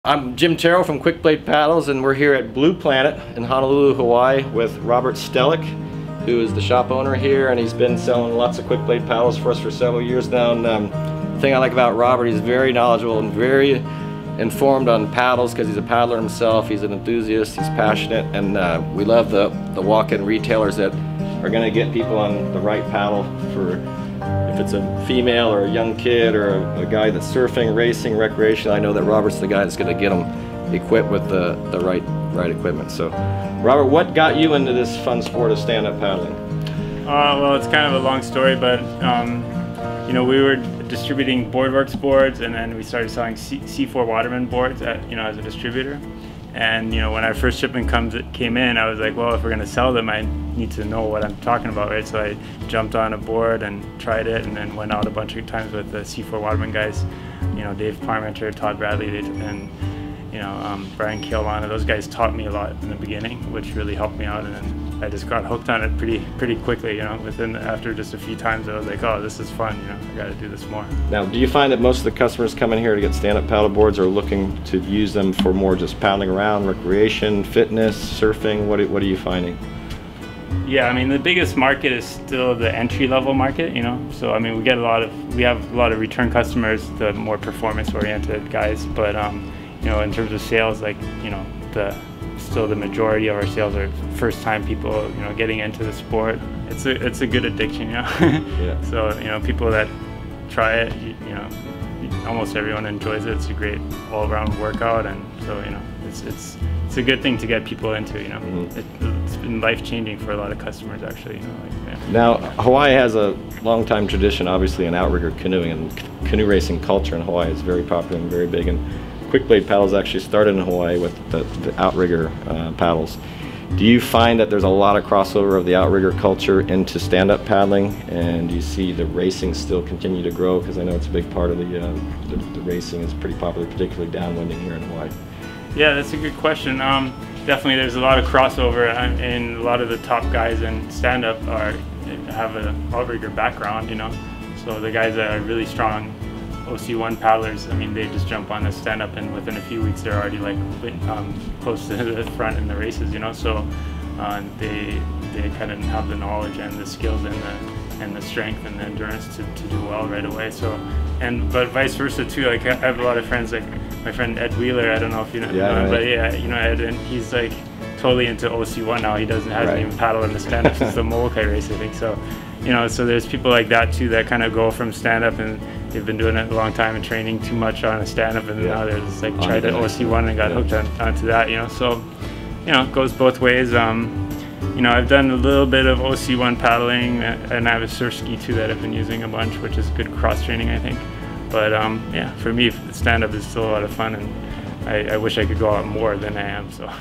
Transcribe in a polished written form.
I'm Jim Terrell from Quick Blade Paddles, and we're here at Blue Planet in Honolulu, Hawaii with Robert Stellick, who is the shop owner here, and he's been selling lots of Quick Blade paddles for us for several years now. And the thing I like about Robert, he's very knowledgeable and very informed on paddles because he's a paddler himself. He's an enthusiast, he's passionate, and we love the walk-in retailers that are going to get people on the right paddle for if it's a female or a young kid or a guy that's surfing, racing, recreation. I know that Robert's the guy that's going to get them equipped with the right equipment. So, Robert, what got you into this fun sport of stand-up paddling? Well, it's kind of a long story, but you know, we were distributing Boardworks boards, and then we started selling C4 Waterman boards as a distributor. And you know, when our first shipment came in, I was like, well, if we're going to sell them, I need to know what I'm talking about, right? So I jumped on a board and tried it, and then went out a bunch of times with the C4 Waterman guys. You know, Dave Parmenter, Todd Bradley, and you know, Brian Keelana. Those guys taught me a lot in the beginning, which really helped me out, and then I just got hooked on it pretty quickly. You know, after just a few times, I was like, oh, this is fun. You know, I got to do this more. Now, do you find that most of the customers coming here to get stand-up paddle boards are looking to use them for more just paddling around, recreation, fitness, surfing? What are you finding? Yeah, I mean, the biggest market is still the entry-level market. You know, so I mean, we have a lot of return customers, the more performance-oriented guys, but you know, in terms of sales, like, you know, still the majority of our sales are first-time people, you know, getting into the sport. It's a good addiction, you know. Yeah. So, you know, people that try it, you know, almost everyone enjoys it. It's a great all-around workout, and so, you know, it's a good thing to get people into, you know. Mm-hmm. It's been life-changing for a lot of customers, actually, you know. Like, yeah. Now, Hawaii has a long-time tradition, obviously, in outrigger canoeing, and canoe racing culture in Hawaii is very popular and very big. And Quick Blade paddles actually started in Hawaii with the outrigger paddles. Do you find that there's a lot of crossover of the outrigger culture into stand-up paddling, and do you see the racing still continue to grow? Because I know it's a big part of the racing is pretty popular, particularly downwinding here in Hawaii. Yeah, that's a good question. Definitely, there's a lot of crossover, and a lot of the top guys in stand-up have an outrigger background, you know. So the guys that are really strong OC1 paddlers, I mean, they just jump on a stand-up, and within a few weeks they're already like close to the front in the races, you know. So they kind of have the knowledge and the skills and the strength and the endurance to do well right away. So, but vice versa too. Like, I have a lot of friends, like my friend Ed Wheeler. I don't know if you know, but yeah, you know Ed, and he's like totally into OC1 now. He hasn't even paddled in the stand-up since the Molokai race, I think. So, you know, so there's people like that too that kind of go from stand-up, and they've been doing it a long time and training too much on a stand-up, and now they're just like tried the OC1 and got hooked onto that, you know. So, you know, it goes both ways. You know, I've done a little bit of OC1 paddling, and I have a surf ski too that I've been using a bunch, which is good cross-training, I think. But yeah, for me, stand-up is still a lot of fun, and I wish I could go out more than I am. So.